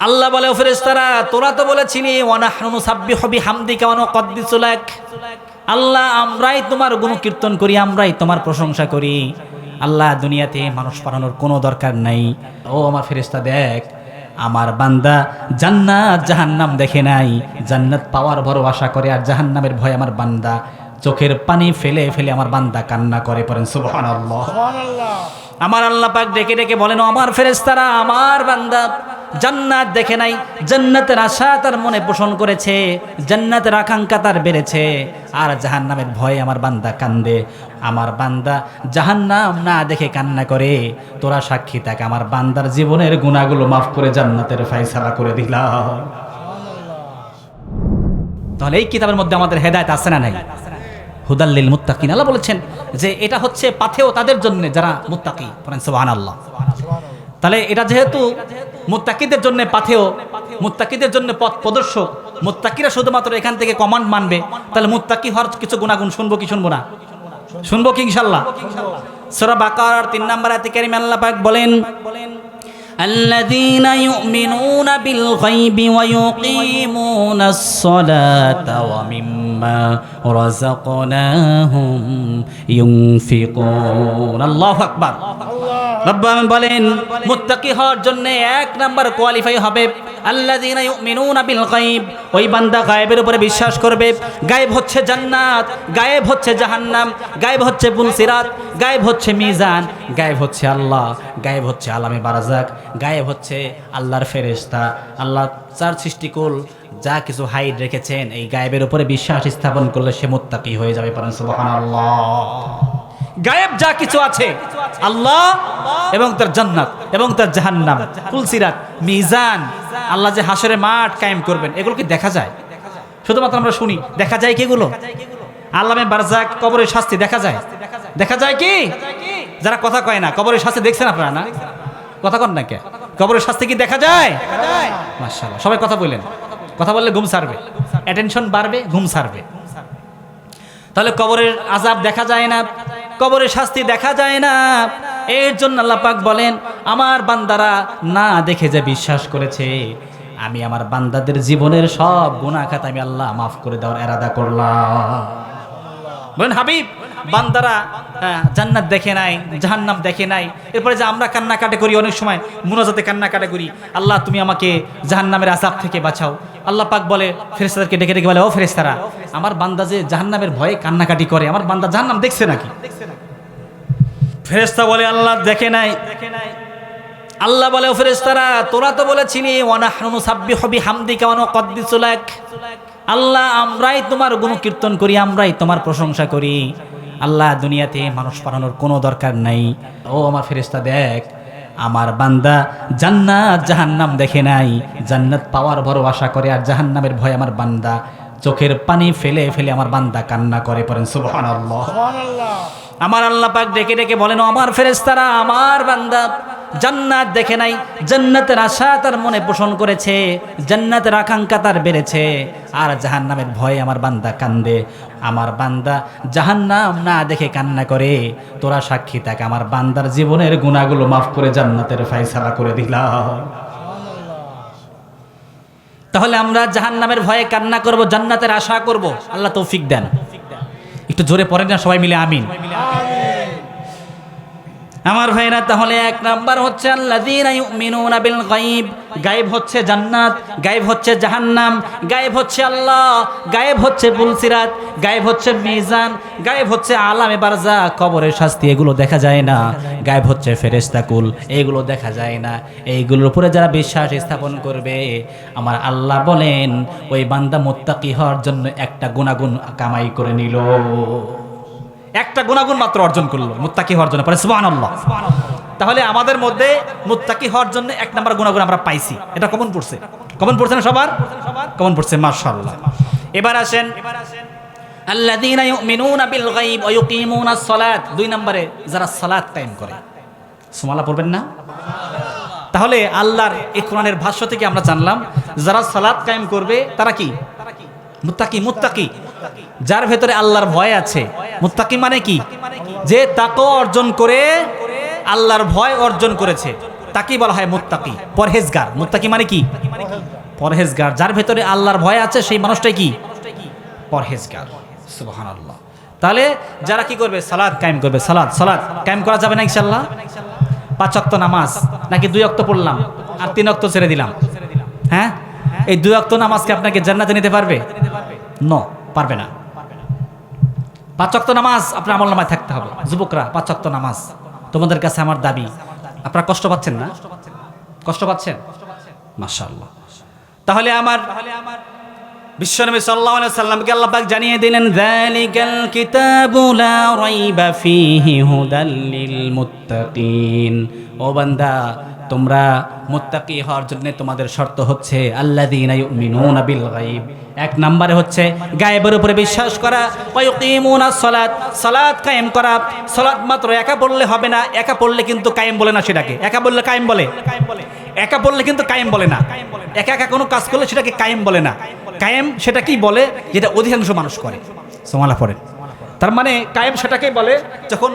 আল্লাহ বলে, ও ফেরেশতারা, তোরা তো বলেছিলি ওয়ানাহনু নুসাব্বিহু বিহামদিকা ওয়া নুকদ্দিসু লাক, আল্লাহ আমরাই তোমার গুণকীর্তন করি, আমরাই তোমার প্রশংসা করি। আল্লাহ দুনিয়াতে মানুষ পাঠানোর কোনো দরকার নাই। ও আমার ফেরেশতা, দেখ আমার বান্দা জান্নাত জাহান্নাম দেখে নাই, জান্নাত পাওয়ার বড় আশা করে, আর জাহান্নামের ভয় আমার বান্দা চোখের পানি ফেলে ফেলে আমার বান্দা কান্না করে। পড়েন সুবহানাল্লাহ। আমার আল্লাহ পাক ডেকে ডেকে বলেন, আমার ফেরেশতারা, আমার বান্দা জান্নাত দেখে নাই, জান্নাতের আশা তার মনে পোষণ করেছে, জান্নাতের আকাঙ্ক্ষা তার বেড়েছে, আর জাহান্নামের ভয়ে আমার বান্দা কান্দে। আমার বান্দা জাহান্নাম না দেখে কান্না করে, তোরা সাক্ষী থাক, আমার বান্দার জীবনের গুনাহগুলো মাফ করে জান্নাতের ফয়সালা করে দিলাম। তাহলে এই কিতাবের মধ্যে আমাদের হেদায়েত আছে না নাই? হুদাল লিল মুত্তাকিন, আল্লাহ বলেছেন যে এটা হচ্ছে পাথেও তাদের জন্য যারা মুত্তাকি। পড়েন সুবহানাল্লাহ। তাহলে এটা যেহেতু মুত্তাকিদের জন্য পাথেও, মুত্তাকিদের জন্য পথ প্রদর্শক, মুত্তাকিরা শুধুমাত্র এখান থেকে কমান্ড মানবে, তাহলে মুত্তাকি হওয়ার কিছু গুণাগুণ শুনবো কি শুনবো না? শুনবো কি ইনশাআল্লাহ? সূরা বাকারার 3 নম্বর আয়াতে কারিমে আল্লাহ পাক বলেন, الذين يؤمنون بالغيب ويقيمون الصلاة ومما رزقناهم ينفقون। الله أكبر। রব্বান বলেন, মুত্তাকি হওয়ার জন্য 1 নাম্বার কোয়ালিফাই হবে আল্লাযীনা ইউমিনুনা বিল গায়ব, ওই বান্দা গায়েবের উপরে বিশ্বাস করবে। গায়েব হচ্ছে জান্নাত, গায়েব হচ্ছে জাহান্নাম, গায়েব হচ্ছে পুলসিরাত, গায়েব হচ্ছে মিজান, গায়েব হচ্ছে আল্লাহ, গায়েব হচ্ছে আলামে বারজাক, গায়েব হচ্ছে আল্লাহর ফেরেশতা, আল্লাহ চার সৃষ্টিকুল যা কিছু হাইড রেখেছেন, এই গায়েবের উপরে বিশ্বাস স্থাপন করলে সে মুত্তাকি হয়ে যাবে। পড়েন সুবহানাল্লাহ। গায়েব যা কিছু আছে, আল্লাহ এবং তার জান্নাত এবং তার জাহান্নাম, পুলসিরাত, মিজান, আল্লাহ যে হাসরে মাঠ কায়েম করবেন, এগুলো কি দেখা যায়? শুধুমাত্র আমরা শুনি। দেখা যায় কি এগুলো? আল্লামে বারজাক, কবরের শাস্তি দেখা যায়? দেখা যায় কি? যারা কথা কয় না, কবরের শাস্তি দেখছেন আপনারা না? কথা কন না কে? কবরের শাস্তি কি দেখা যায়? মাশাআল্লাহ, সবাই কথা বললেন। কথা বললে ঘুম ছাড়বে, অ্যাটেনশন বাড়বে, ঘুম ছাড়বে। তাহলে কবরের আযাব দেখা যায় না, কবরের শাস্তি দেখা যায় না। এর জন্য আল্লাহ পাক বলেন, আমার বান্দারা না দেখে যে বিশ্বাস করেছে, আমি আমার বান্দাদের জীবনের সব গুনাহ খাত আমি আল্লাহ মাফ করে দেওয়ার ইরাদা করলাম। বলেন হাবিব, বান্দারা জান্নাত দেখে নাই, জাহান্নাম দেখে নাই, এরপরে যে আমরা কান্নাকাটি করি, অনেক সময় মুনাজাতে কান্নাকাটি করি, আল্লাহ তুমি আমাকে জাহান্নামের আযাব থেকে বাঁচাও। আল্লাহ পাক বলে ফেরেশতাদেরকে ডেকে ডেকে বলে, ও ফেরেশতারা, আমার বান্দা যে জাহান্নামের ভয়ে কান্নাকাটি করে, আমার বান্দা জাহান্নাম দেখছে নাকি? ফেরেশতা বলে, আল্লাহ দেখে নাই। আল্লাহ বলে, ও ফেরেশতারা, তোরা তো বলেছিলি ওয়ানাহনু নুসাব্বিহু বিহামদিকা ওয়া নুকদ্দিসু লাক, আল্লাহ আমরাই তোমার গুণকীর্তন করি, আমরাই তোমার প্রশংসা করি। আল্লাহ দুনিয়াতে মানুষ পাঠানোর কোনো দরকার নাই। ও আমার ফেরেশতা, দেখ আমার বান্দা জান্নাত জাহান্নাম দেখে নাই, জান্নাত পাওয়ার বড় আশা করে, আর জাহান্নামের ভয় আমার বান্দা চোখের পানি ফেলে ফেলে আমার বান্দা কান্না করে। পড়েন সুবহানাল্লাহ। আমার আল্লাহ পাক ডেকে ডেকে বলেন, আমার ফেরেশতারা, আমার বান্দা জান্নাত দেখে নাই, জান্নাতের আশা তার মনে পোষণ করেছে, জান্নাতের আকাঙ্ক্ষা তার বেড়েছে, আর জাহান্নামের ভয়ে আমার বান্দা কান্দে। আমার বান্দা জাহান্নাম না দেখে কান্না করে, তোরা সাক্ষী থাক, আমার বান্দার জীবনের গুনাহগুলো মাফ করে জান্নাতের ফয়সালা করে দিলাম। তাহলে আমরা জাহান্নামের ভয়ে কান্না করব, জান্নাতের আশা করব। আল্লাহ তৌফিক দেন। একটু জোরে পড়েন না সবাই মিলে, আমিন। আমার ভাইরা, তাহলে 1 নাম্বার হচ্ছে আল্লাযীনা ইউমিনুনা বিল গায়ব, গায়েব হচ্ছে জান্নাত, গায়েব হচ্ছে জাহান্নাম, গায়েব হচ্ছে আল্লাহ, গায়েব হচ্ছে পুলসিরাত, গায়েব হচ্ছে মিজান, গায়েব হচ্ছে আলামে বারজাখ, কবরের শাস্তি, এগুলো দেখা যায় না। গায়েব হচ্ছে ফেরেশতাকুল, এগুলো দেখা যায় না। এইগুলোর উপরে যারা বিশ্বাস স্থাপন করবে, আমার আল্লাহ বলেন ওই বান্দা মুত্তাকি হওয়ার জন্য একটা গুণাগুণ কামাই করে নিল, একটা গুণাগুণ মাত্র অর্জন করলো মুত্তাকি হওয়ার জন্য। পরে সুবহানাল্লাহ। তাহলে আমাদের মধ্যে মুত্তাকি হওয়ার জন্য 1 নাম্বার গুণাগুণ আমরা পাইছি। এটা কমন পড়ছে? কমন পড়ছে না সবার? কমন পড়ছে, মাশাআল্লাহ। এবার আসেন, আল্লাযীনা ইউমিনুনা বিল গায়ব ওয়া ইউকিমুনাস সালাত, 2 নম্বরে যারা সালাত কায়েম করে। সুবহানাল্লাহ পড়বেন না? তাহলে আল্লাহর এই কোরআনের ভাষ্য থেকে আমরা জানলাম, যারা সালাত কায়েম করবে তারা কি? মুত্তাকি। মুত্তাকি যার ভেতরে আল্লাহর ভয় আছে। মুত্তাকি মানে কি? যে তাকওয়া অর্জন করে, আল্লাহর ভয় অর্জন করেছে। তাকেই বলা হয় মুত্তাকি, পরহেজগার। মুত্তাকি মানে কি? পরহেজগার। যার ভেতরে আল্লাহর ভয় আছে সেই মানুষটাই কি? পরহেজগার। সুবহানাল্লাহ। তাহলে যারা কি করবে? সালাত কায়েম করবে। সালাত কায়েম করা যাবে না ইনশাআল্লাহ? 5 ওয়াক্ত নামাজ নাকি 2 ওয়াক্ত পড়লাম আর 3 ওয়াক্ত ছেড়ে দিলাম? হ্যাঁ, এই 2 ওয়াক্ত নামাজকে আপনাকে জান্নাতে নিতে পারবে? নো, পারবে না। 5 ওয়াক্ত নামাজ আপনার আমলনামায় থাকতে হবে। যুবকরা, 5 ওয়াক্ত নামাজ তোমাদের কাছে আমার দাবি। আপনারা কষ্ট পাচ্ছেন না? কষ্ট পাচ্ছেন? মাশাআল্লাহ। তাহলে আমার বিশ্বনবী সাল্লাল্লাহু আলাইহি ওয়াসাল্লামকে আল্লাহ পাক জানিয়ে দিলেন, যালিকাল কিতাবু লা রাইবা ফীহি হুদাল লিল মুত্তাকিন। ও বান্দা, তোমরা মুত্তাকি হওয়ার জন্য তোমাদের শর্ত হচ্ছে আল্লাযীনা ইউমিনুনা বিল গায়ব। 1 নম্বরে হচ্ছে গায়েবের উপরে বিশ্বাস করা, ওয়া ইউকিমুনাস সালাত, সালাত কায়েম করা। সালাত মাত্র একা পড়লে হবে না, একা পড়লে কিন্তু কায়েম বলে না সেটাকে। একা বললে কায়েম বলে, একা পড়লে কিন্তু কায়েম বলে না। একা একা কোনো কাজ করলে সেটাকে কায়েম বলে না। কায়েম সেটা কি বলে? যেটা অধিকাংশ মানুষ করে। সুবহানাল্লাহ পড়ে। তার মানে কায়েম সেটাকেই বলে যখন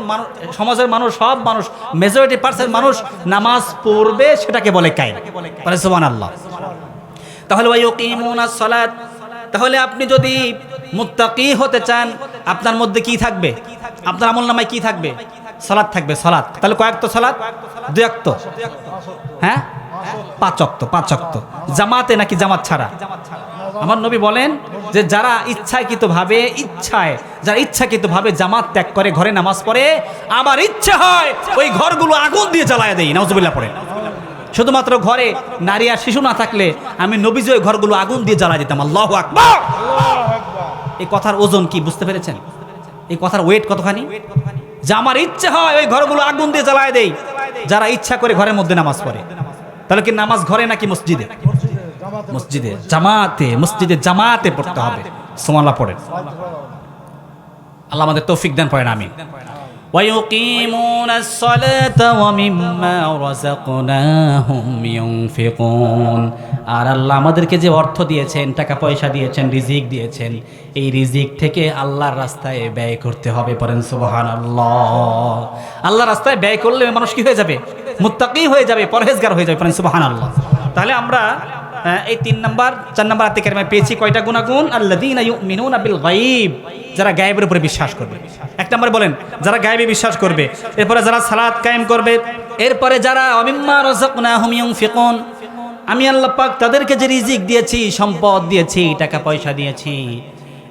সমাজের মানুষ, সব মানুষ, মেজরিটি পার্সেন্ট মানুষ নামাজ পড়বে, সেটাকে বলে কায়েম। বলে সুবহানাল্লাহ। তাহলে ওয়া ইউকিমুনাস সালাত, তাহলে আপনি যদি মুত্তাকি হতে চান, আপনার মধ্যে কি থাকবে? আপনার আমলনামায় কি থাকবে? সালাত থাকবে। সালাত তাহলে কয়েকটা সালাত? 2 ওয়াক্ত। হ্যাঁ, 5 ওয়াক্ত। জামাতে নাকি জামাত ছাড়া? আমার নবী বলেন যে যারা ইচ্ছাকৃতভাবে জামাত ত্যাগ করে, ঘরে নামাজ পড়ে, আমার ইচ্ছা হয় ওই ঘরগুলো আগুন দিয়ে জ্বালায় দেই। নাউজুবিল্লাহ পড়ে। শুধুমাত্র ঘরে নারী আর শিশু না থাকলে আমি নবীজি ওই ঘরগুলো আগুন দিয়ে জ্বালায় দিতাম। আল্লাহু আকবার। এই কথার ওজন কি বুঝতে পেরেছেন? এই কথার ওয়েট কতখানি? যে আমার ইচ্ছা হয় ওই ঘরগুলো আগুন দিয়ে জ্বালায় দেই যারা ইচ্ছা করে ঘরের মধ্যে নামাজ পড়ে। তাহলে কি নামাজ ঘরে নাকি মসজিদে? মসজিদে জামাতে, মসজিদে জামাতে পড়তে হবে। সুবহানাল্লাহ পড়েন। আল্লাহ আমাদের তৌফিক দান করেন, আমিন। ওয়ায়ুকিমুনাস সালাতা ওয়া মিম্মা রাযাকনাহুম ইউনফিকুন। আর আল্লাহ আমাদেরকে যে অর্থ দিয়েছেন, টাকা পয়সা দিয়েছেন, রিজিক দিয়েছেন, এই রিজিক থেকে আল্লাহর রাস্তায় ব্যয় করতে হবে। পড়েন সুবহানাল্লাহ। আল্লাহর রাস্তায় ব্যয় করলে মানুষ কি হয়ে যাবে? মুত্তাকি হয়ে যাবে, পরহেজগার হয়ে যাবে। পড়েন সুবহানাল্লাহ। তাহলে আমরা এই 4 নাম্বার আয়াতে কারিমায় পেয়েছি কয়টা গুণাগুণ? আল্লাযীনা ইউমিনুনা বিল গায়ব, যারা গায়েবের উপরে বিশ্বাস করবে। 1 নম্বরে বলেন যারা গায়েবে বিশ্বাস করবে, এরপরে যারা সালাত কায়েম করবে, এরপরে যারা মিম্মা রাযাকনাহুম ইউনফিকুন, আমি আল্লাহ পাক তাদেরকে যে রিজিক দিয়েছি, সম্পদ দিয়েছি, টাকা পয়সা দিয়েছি,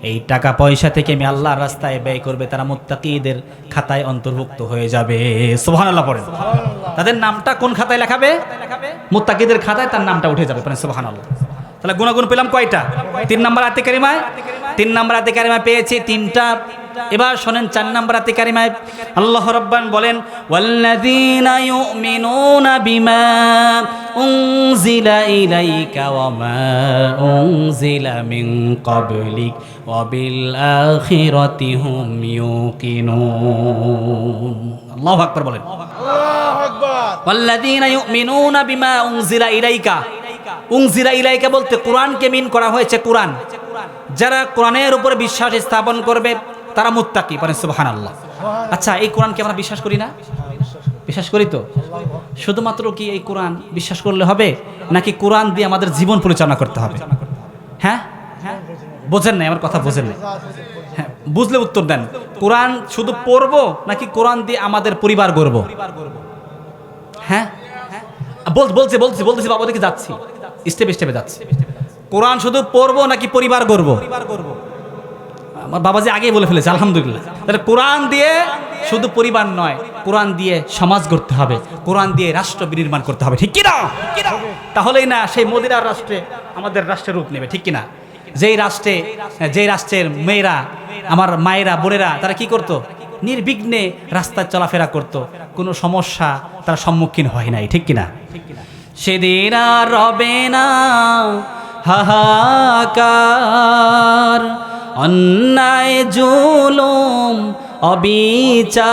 এই টাকা পয়সা থেকে আমি আল্লাহর রাস্তায় ব্যয় করবে, তারা মুত্তাকিদের খাতায় অন্তর্ভুক্ত হয়ে যাবে। সুবহানাল্লাহ পড়েন। তাদের নামটা কোন খাতায় লেখাবে? মুত্তাকিদের খাতায় তার নামটা উঠে যাবে। পড়েন সুবহানাল্লাহ। তাহলে গুণাগুণ পেলাম কয়টা? 3 নম্বর আয়াতে কারিমায়। 3 নম্বর আয়াতে কারিমায় পেয়েছি 3টা। এবার শোনেন 4 নম্বর আয়াতে কারিমায় আল্লাহ রাব্বান বলেন, ওয়াল্লাযীনা ইউমিনুনা বিমা উনজিলা ইলাইকা ওয়া মা উনজিলা মিন ক্বাবলিক ওয়া বিল আখিরাতি হুম ইউকিনুন। আল্লাহু আকবার বলেন। আল্লাহু আকবার। ওয়াল্লাযীনা ইউমিনুনা বিমা উনজিলা ইলাইকা। উনজিলা ইলাইকা বলতে কোরআনকে মিন করা হয়েছে। কোরআন, যারা কোরআনের উপরে বিশ্বাস স্থাপন করবে তারা মুত্তাকি। পড়েন সুবহানাল্লাহ। আচ্ছা, এই কোরআনকে আমরা বিশ্বাস করি না? বিশ্বাস করি তো। শুধুমাত্র কি এই কোরআন বিশ্বাস করলে হবে, নাকি কোরআন দিয়ে আমাদের জীবন পরিচালনা করতে হবে? হ্যাঁ, বোঝেন না আমার কথা? বোঝেন না? হ্যাঁ, বুঝলে উত্তর দেন। কোরআন শুধু পড়বো নাকি কোরআন দিয়ে আমাদের পরিবার গড়ব? হ্যাঁ, বলতেছি বাবা, দেখে যাচ্ছি, স্টেপে যাচ্ছি। কোরআন শুধু পড়বো নাকি পরিবার গড়ব? আমার বাবাজি আগেই বলে ফেলেছে, আলহামদুলিল্লাহ। তাহলে কোরআন দিয়ে শুধু পরিবার নয়, কোরআন দিয়ে সমাজ গড়তে হবে, কোরআন দিয়ে রাষ্ট্র বিনির্মাণ করতে হবে। ঠিক কিনা? তাহলেই না সেই মদিনার রাষ্ট্রে আমাদের রাষ্ট্রের রূপ নেবে। ঠিক কিনা? যেই রাষ্ট্রের মেয়েরা, আমার মায়েরা, বোনেরা, তারা কি করতো? নির্বিঘ্নে রাস্তায় চলাফেরা করতো, কোনো সমস্যা তার সম্মুখীন হয় নাই। ঠিক কিনা? সেদিন আর রবে না হাহাকার, অন্যায় জুলুম অবিচার,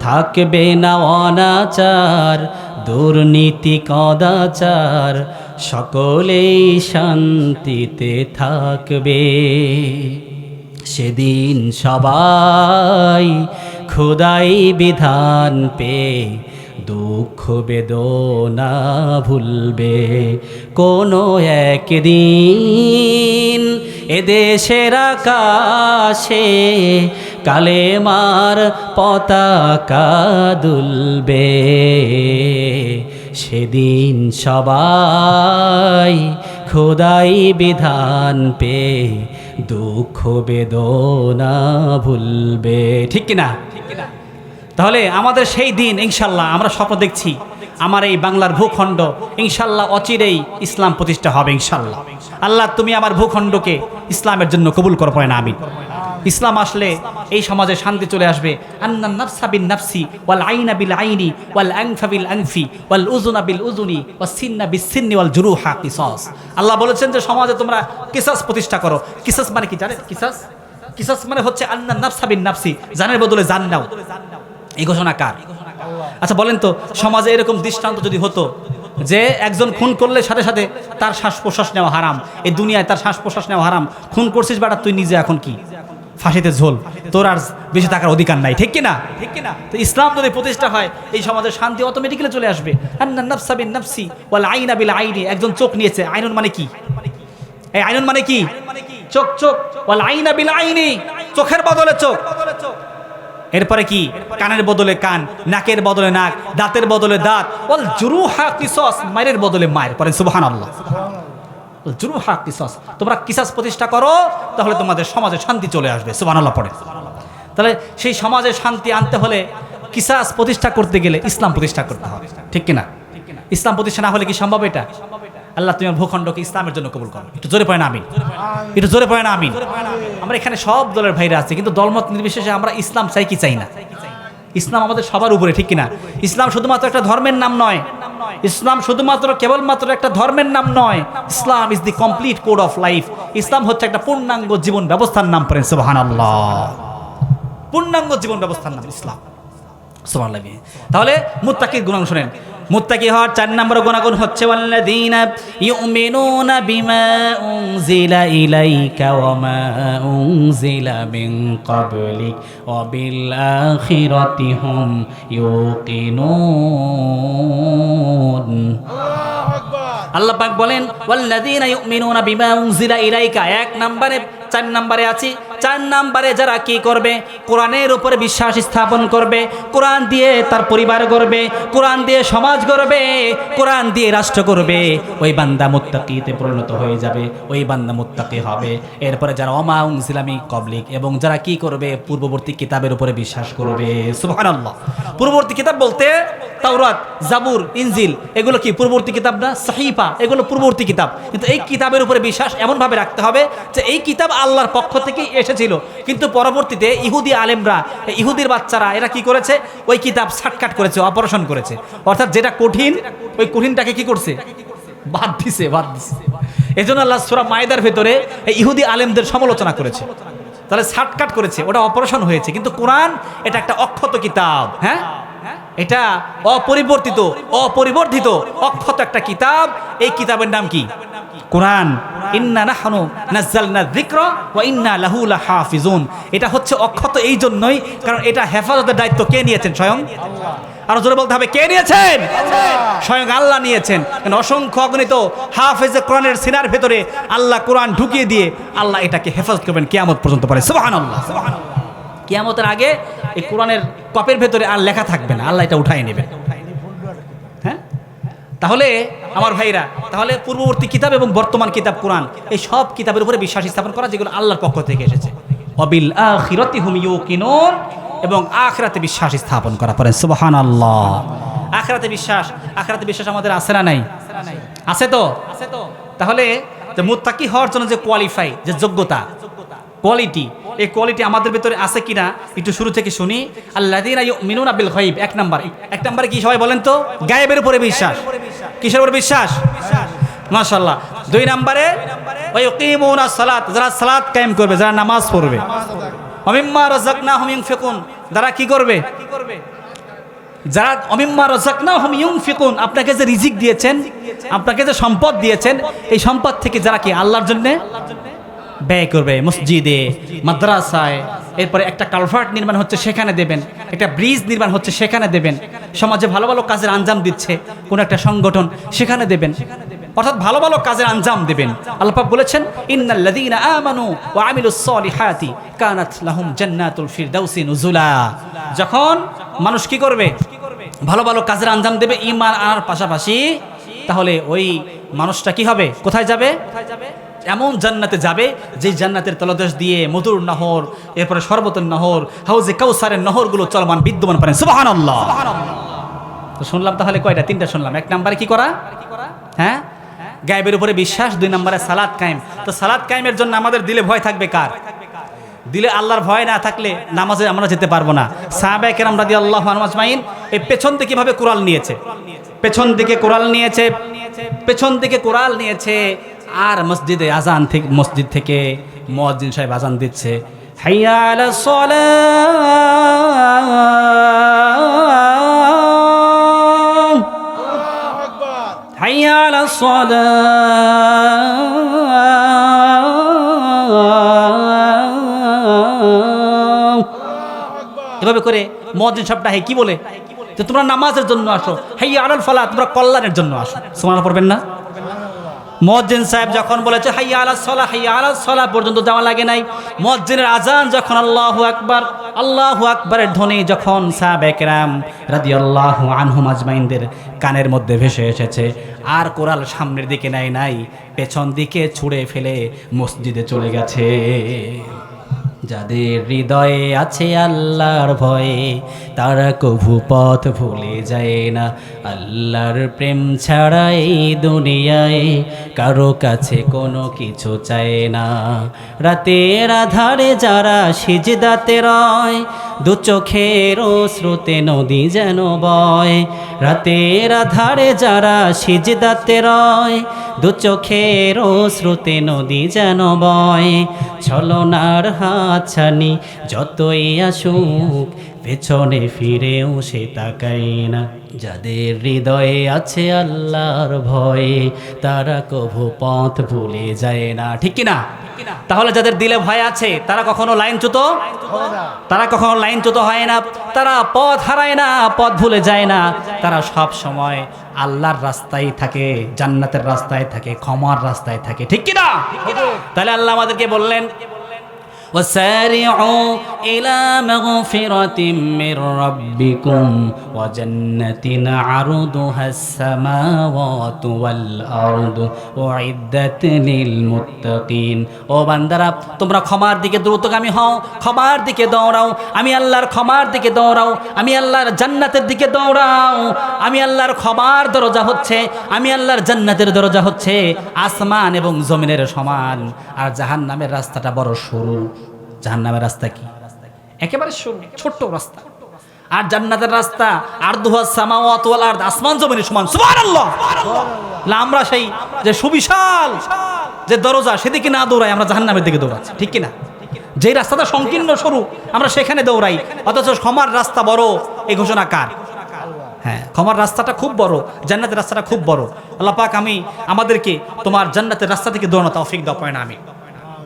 থাকবে না অনাচার, দুর্নীতি কদাচার, সকলেই শান্তিতে থাকবে। সেদিন সবাই খোদাই বিধান পেয়ে দুঃখ বেদনা ভুলবে কোনো একদিন। এদেশের আকাশে কালেমার পতাকা দুলবে, সেদিন সবাই খোদাই বিধান পে দুঃখ বেদনা ভুলবে। ঠিক কিনা? তাহলে আমাদের সেই দিন ইনশাল্লাহ আমরা স্বপ্ন দেখছি, আমার এই বাংলার ভূখণ্ড ইনশাল্লাহ অচিরেই ইসলাম প্রতিষ্ঠা হবে ইনশাল্লাহ। আল্লাহ তুমি আমার ভূখণ্ডকে ইসলামের জন্য কবুল করো, পড়েন আমিন। ইসলাম আসলে এই সমাজে শান্তি চলে আসবে। আন্নান নাফসা বিন নাফসি ওয়াল আইনা বিল আইনি ওয়াল আনফা বিল আনফি ওয়াল উযুনা বিল উযুনি ওয়াস সিন্না বিস সিন্নি ওয়াল জুরুহা কিসাস। আল্লাহ বলেছেন যে সমাজে তোমরা কিসাস প্রতিষ্ঠা করো। কিসাস মানে কি জানেন? কিসাস মানে হচ্ছে আন্নান নাফসা বিন নাফসি, জানের বদলে জান নাও। এই ঘোষণা কার? আচ্ছা বলেন তো, সমাজে এরকম দৃষ্টান্ত যদি হতো যে একজন খুন করলে সাথে সাথে তার শ্বাস প্রশ্বাস নেওয়া হারাম, এই দুনিয়ায় তার শ্বাস প্রশ্বাস নেওয়া হারাম, খুন করছিস বেটা তুই নিজে এখন কি ফাঁসিতে ঝোল, তোর আর বেঁচে থাকার অধিকার নাই। ঠিক কিনা? তো ইসলাম যদি প্রতিষ্ঠা হয় এই সমাজের শান্তি অটোমেটিক্যালি চলে আসবে। আন্নান নাফসা বিন নাফসি ওয়াল আইনা বিল আইনি, একজন চোখ নিয়েছে, আইনুন মানে কি? এই আইনুন মানে কি? চোখ। ওয়াল আইনা বিল আইনি, চোখের বদলে চোখ। এরপরে কি? কানের বদলে কান, নাকের বদলে নাক, দাঁতের বদলে দাঁত। ওয়াল জুরুহা কিসাস, মায়ের বদলে মায়ের। পড়েন সুবহানাল্লাহ। জুরুহা কিসাস, তোমরা কিসাস প্রতিষ্ঠা করো, তাহলে তোমাদের সমাজে শান্তি চলে আসবে। সুবহানাল্লাহ পড়ে। তাহলে সেই সমাজে শান্তি আনতে হলে কিসাস প্রতিষ্ঠা করতে গেলে ইসলাম প্রতিষ্ঠা করতে হবে। ঠিক কিনা? ইসলাম প্রতিষ্ঠা না হলে কি সম্ভব এটা? আল্লাহ তুমি ভূখণ্ডকে ইসলামের জন্য কবুল করো। একটু জোরে পড়েন আমিন। একটু জোরে পড়েন আমিন। আমরা এখানে সব দলের ভাইরা আছে, কিন্তু দলমত নির্বিশেষে আমরা ইসলাম চাই কি চাই না? ইসলাম আমাদের সবার উপরে। ঠিক কিনা? ইসলাম শুধুমাত্র একটা ধর্মের নাম নয়, ইসলাম শুধুমাত্র কেবলমাত্র একটা ধর্মের নাম নয়। Islam is the complete code of life. Islam হচ্ছে একটা পূর্ণাঙ্গ জীবন ব্যবস্থার নাম। পড়েন সুবহানাল্লাহ। পূর্ণাঙ্গ জীবন ব্যবস্থার নাম ইসলাম। সুবহানাল্লাহ। তাহলে মুত্তাকির গুণাগুণ শুনেন। মুত্তাকি হওয়ার 4 নম্বর গুণাগুণ হচ্ছে ওয়াল্লাযীনা ইউমিনুনা বিমা উনজিলা ইলাইকা ওয়া মা উনজিলা মিন ক্বাবলিক ওয়া বিল আখিরাতি হুম ইউকিনুন। আল্লাহ পাক বলেন ওয়াল্লাযীনা ইউমিনুনা বিমা উনজিলা ইলাইকা, 1 নম্বরে 4 নম্বরে আছি। 4 নম্বরে যারা কি করবে? কোরআনের উপরে বিশ্বাস স্থাপন করবে, কোরআন দিয়ে তার পরিবার গড়বে, কোরআন দিয়ে সমাজ গড়বে, কোরআন দিয়ে রাষ্ট্র করবে, ওই বান্দা মুত্তাকিতে পরিণত হয়ে যাবে, ওই বান্দা মুত্তাকি হবে। এরপরে যারা ওমা উনজিলা মিন ক্বাবলিক, এবং যারা কি করবে? পূর্ববর্তী কিতাবের উপরে বিশ্বাস করবে। সুবহানাল্লাহ। পূর্ববর্তী কিতাব বলতে তাওরাত, জাবুর, ইনজিল, এগুলো কি পূর্ববর্তী কিতাব না? সাহিফা, এগুলো পূর্ববর্তী কিতাব। কিন্তু এই কিতাবের উপরে বিশ্বাস এমনভাবে রাখতে হবে যে এই কিতাব আল্লাহর পক্ষ থেকে এসেছিল, কিন্তু পরবর্তীতে ইহুদি আলেমরা, ইহুদির বাচ্চারা এরা কি করেছে? ওই কিতাব শার্টকাট করেছে, অপারেশন করেছে। অর্থাৎ যেটা কঠিন, ওই কঠিনটাকে কি করছে? বাদ দিছে। এজন্য আল্লাহ সূরা মায়েদার ভেতরে ইহুদি আলেমদের সমালোচনা করেছে। তাহলে শার্টকাট করেছে, ওটা অপারেশন হয়েছে। কিন্তু কোরআন এটা একটা অক্ষত কিতাব। হ্যাঁ, এটা অপরিবর্তিত, অপরিবর্ধিত, অক্ষত একটা কিতাব। এই কিতাবের নাম কি? কোরআন। ইন্না নাহনু নাযালনা যিকরা ওয়া ইন্না লাহু লাহাফিজুন। এটা হচ্ছে অক্ষত এই জন্যই কারণ এটা হেফাজতের দায়িত্ব কে নিয়েছেন? স্বয়ং আল্লাহ। আরো জোরে বলতে হবে, কে নিয়েছেন? স্বয়ং আল্লাহ নিয়েছেন। কারণ অসংখ্য অগণিত হাফেজে কোরআনের সিনার ভেতরে আল্লাহ কোরআন ঢুকিয়ে দিয়ে আল্লাহ এটাকে হেফাজত করবেন কিয়ামত পর্যন্ত। পারে সুবহানাল্লাহ। কিয়ামতের আগে এই কোরআনের কপের ভেতরে আর লেখা থাকবে না, আল্লাহ এটা উঠাই নেবেন। হ্যাঁ, তাহলে আমার ভাইরা, তাহলে পূর্ববর্তী কিতাব এবং বর্তমান কিতাব কোরআন, এই সব কিতাবের উপরে বিশ্বাস স্থাপন করা যেগুলো আল্লাহর পক্ষ থেকে এসেছে। ওয়াবিল আখিরাতি হুম ইউকিনুন, এবং আখিরাতে বিশ্বাস স্থাপন করা। পড়েন সুবহানাল্লাহ। আখিরাতে বিশ্বাস আমাদের আছে না নাই? আছে তো। তাহলে যে মুত্তাকি হওয়ার জন্য যে কোয়ালিফাই, যে যোগ্যতা, কোয়ালিটি, এই কোয়ালিটি আমাদের ভিতরে আছে কিনা একটু শুরু থেকে শুনি। আল্লাযীনা ইউমিনুনা বিল গায়ব, 1 নম্বর। 1 নম্বরে কি সবাই বলেন তো? গায়েবের উপরে বিশ্বাস। কিসের উপরে বিশ্বাস? মাশাআল্লাহ। 2 নম্বরে ওয়া ইউকিমুনাস সালাত, যারা সালাত কায়েম করবে, যারা নামাজ পড়বে। ওয়া মিম্মা রাযাকনাহুম ইউনফিকুন, যারা কি করবে? যারা অমিম্মা রাযাকনাহুম ইউনফিকুন, আপনাকে যে রিজিক দিয়েছেন, আপনাকে যে সম্পদ দিয়েছেন, এই সম্পদ থেকে যারা কি আল্লাহর জন্য ব্যয় করবে। মসজিদে, মাদ্রাসায়, এরপরে একটা কালভার্ট নির্মাণ হচ্ছে সেখানে দেবেন, একটা ব্রিজ নির্মাণ হচ্ছে সেখানে দেবেন, সমাজে ভালো ভালো কাজের আঞ্জাম দিচ্ছে কোনো একটা সংগঠন সেখানে দেবেন, অর্থাৎ ভালো ভালো কাজের আঞ্জাম দেবেন। আল্লাহ পাক বলেছেন ইন্নাল্লাযীনা আমানু ওয়া আমিলুস সলিহাতি কানাত লাহুম জান্নাতুল ফিরদাউসি নুজুলা। যখন মানুষ কি করবে, ভালো ভালো কাজের আঞ্জাম দেবে ঈমান আনার পাশাপাশি, তাহলে ওই মানুষটা কি হবে, কোথায় যাবে? এমন জান্নাতে যাবে যে জান্নাতের তলদেশ দিয়ে মধুর নহর, এরপরে শরবতের নহর, হাউজে কাউসারের নহরগুলো চলমান বিদ্যমান পারেন। সুবহানাল্লাহ। তো শুনলাম তাহলে কয়টা? তিনটা শুনলাম। এক নম্বরে কি করা? হ্যাঁ, গায়েবের উপরে বিশ্বাস। 2 নম্বরে সালাত কায়েম। তো সালাত কায়েমের জন্য আমাদের দিলে ভয় থাকবে কার? দিলে আল্লাহর ভয় না থাকলে নামাজে আমরা যেতে পারবো না। সাহাবায়ে কেরাম রাদিয়াল্লাহু আনহুম আজমাইন এই পেছন থেকে কিভাবে কুরাল নিয়েছে, পেছন দিকে কুরাল নিয়েছে, পেছন দিকে কুরাল নিয়েছে। আর মসজিদে আজান থেকে, মসজিদ থেকে মুয়াজ্জিন সাহেব আজান দিচ্ছে, হাইয়া আলাস সালাহ, আল্লাহু আকবার, হাইয়া আলাস সালাহ। এভাবে করে মুয়াজ্জিন সাহেব ডাকে, কি বলে? যে তোমরা নামাজের জন্য আসো, হাইয়া আলাল ফালাহ, তোমরা কল্যাণের জন্য আসো। সুবহানাল্লাহ পড়বেন না? মুয়াজ্জিন সাহেব যখন বলেছে হাইয়া আলাস সালাহ, হাইয়া আলাস সালাহ পর্যন্ত যাওয়া লাগে নাই। মুয়াজ্জিনের আজান যখন আল্লাহু আকবার, আল্লাহু আকবারের ধ্বনি যখন সাহাবায়ে কেরাম রাদিয়াল্লাহু আনহুম আজমাইনদের কানের মধ্যে ভেসে এসেছে, আর কোরাল সামনের দিকে নাই, পেছন দিকে ছুঁড়ে ফেলে মসজিদে চলে গেছে। যাদের হৃদয়ে আছে আল্লাহর ভয়ে, তারা কভু পথ ভুলে যায় না। আল্লাহর প্রেম ছাড়া এই দুনিয়ায় কারো কাছে কোনো কিছু চায় না। রাতের আধারে যারা সিজদাতে রয়, দু চোখের স্রোতে নদী যেন বয়। রাতের আধারে যারা সিজদাতে রয়, দু চোখের স্রোতে নদী যেন বয়। ছলনার হাতছানি যতই আসুক, পেছনে ফিরেও সে তাকায় না। যাদের হৃদয়ে আছে আল্লাহর ভয়ে, তারা কভু পথ ভুলে যায় না। ঠিক কি না? তাহলে যাদের দিলে ভয় আছে তারা কখনো লাইনচ্যুত, তারা কখনো লাইনচ্যুত হয় না, তারা পথ হারায় না, পথ ভুলে যায় না। তারা সব সময় আল্লাহর রাস্তায় থাকে, জান্নাতের রাস্তায় থাকে, ক্ষমার রাস্তায় থাকে। ঠিক কি না? তাহলে আল্লাহ আমাদেরকে বললেন وسارعوا إلى مغفرة من ربكم وجنة عرضها السماوات والأرض أعدت للمتقين। ও বান্দারা, তোমরা ক্ষমার দিকে দ্রুতগামী হও, ক্ষমার দিকে দৌড়াও। আমি আল্লাহর ক্ষমার দিকে দৌড়াও, আমি আল্লাহর জান্নাতের দিকে দৌড়াও। আমি আল্লাহর ক্ষমার দরজা হচ্ছে, আমি আল্লাহর জান্নাতের দরজা হচ্ছে আসমান এবং জমিনের সমান। আর জাহান্নামের রাস্তাটা বড় সরু। জাহান্নামের রাস্তা কি? একেবারে সরু, ছোট্ট রাস্তা। আর জান্নাতের রাস্তা আরদুহাস সামাওয়াতু ওয়াল আরদ, আসমান জমিনের সমান। সুবহানাল্লাহ। আমরা সেই যে সুবিশাল যে দরজা, সেদিকে না দৌড়াই, আমরা জাহান্নামের দিকে দৌড়াচ্ছি। ঠিক কি না? যেই রাস্তাটা সংকীর্ণ সরু, আমরা সেখানে দৌড়াই, অথচ ক্ষমার রাস্তা বড়। এই ঘোষণা কার? হ্যাঁ, ক্ষমার রাস্তাটা খুব বড়, জান্নাতের রাস্তাটা খুব বড়। আল্লাহ পাক আমাদেরকে তোমার জান্নাতের রাস্তা থেকে দৌড়ানো তৌফিক দাও। পায় না আমি।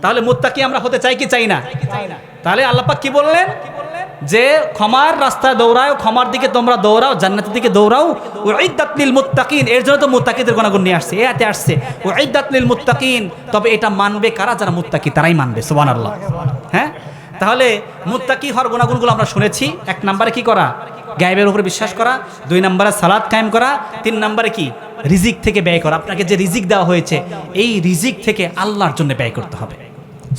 তাহলে মুত্তাকি আমরা হতে চাই কি চাই না? তাহলে আল্লাহ পাক কি বললেন? যে ক্ষমার রাস্তায় দৌড়াও, ক্ষমার দিকে তোমরা দৌড়াও, জান্নাতের দিকে দৌড়াও। উইদ্দাত লিল মুত্তাকিন, এর জন্য তো মুত্তাকিদের গুণাগুণ নিয়ে আসছে। এতে আসছে উইদ্দাত লিল মুত্তাকিন। তবে এটা মানবে কারা? যারা মুত্তাকি, তারাই মানবে। সুবহানাল্লাহ। হ্যাঁ, তাহলে মুত্তাকি হওয়ার গুণাগুণগুলো আমরা শুনেছি। 1 নম্বরে কি করা? গায়েবের উপরে বিশ্বাস করা। 2 নম্বরে সালাত কায়েম করা। 3 নম্বরে কি? রিজিক থেকে ব্যয় করা। আপনাকে যে রিজিক দেওয়া হয়েছে, এই রিজিক থেকে আল্লাহর জন্য ব্যয় করতে হবে।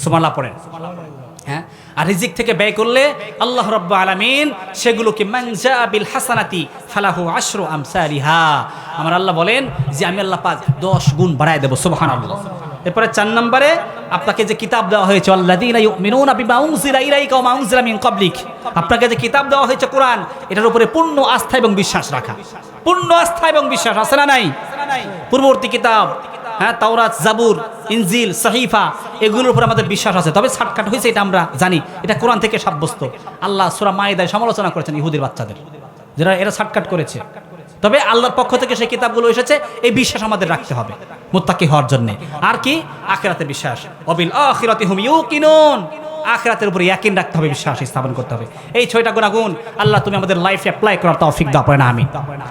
সুবহানাল্লাহ পড়েন। হ্যাঁ, আর রিজিক থেকে ব্যয় করলে আল্লাহ রাব্বুল আলামিন সেগুলোকে মান জা বিল হাসানাতি ফালাহু আশরু আমসালিহা, আমার আল্লাহ বলেন যে আমি আল্লাহ পাক 10 গুণ বাড়ায় দেব। সুবহানাল্লাহ। এরপরে 4 নম্বরে আপনাকে যে কিতাব দেওয়া হয়েছে, আল্লাযীনা ইউমিনুনা বিমা উনজিলা ইলাইকা ওয়া মা উনজিলা মিন ক্বাবলিক, আপনাকে যে কিতাব দেওয়া হয়েছে কোরআন, এটার উপরে পূর্ণ আস্থা এবং বিশ্বাস রাখা। পূর্ণ আস্থা এবং বিশ্বাস আছে না নাই? পূর্ববর্তী কিতাব, হ্যাঁ, তাওরাত, জাবুর, ইনজিল, সহিফা, এগুলোর উপর আমাদের বিশ্বাস আছে। তবে শার্টকাট হয়েছে, এটা আমরা জানি, এটা কোরআন থেকে সাব্যস্ত। আল্লাহ সূরা মাইদায় সমালোচনা করেছেন ইহুদির বাচ্চাদের, যারা এরা শার্টকাট করেছে। তবে আল্লাহর পক্ষ থেকে সেই কিতাবগুলো এসেছে, এই বিশ্বাস আমাদের রাখতে হবে মুত্তাকি হওয়ার জন্য। আর কি? আখিরাতে বিশ্বাস। ওয়াবিল আখিরাতি হুম ইউকিনুন, আখিরাতের উপরে ইয়াকিন রাখতে হবে, বিশ্বাস স্থাপন করতে হবে। এই 6টা গুণাগুণ আল্লাহ তুমি আমাদের লাইফে অ্যাপ্লাই করার তৌফিক দাও, পড়ে না আমিন।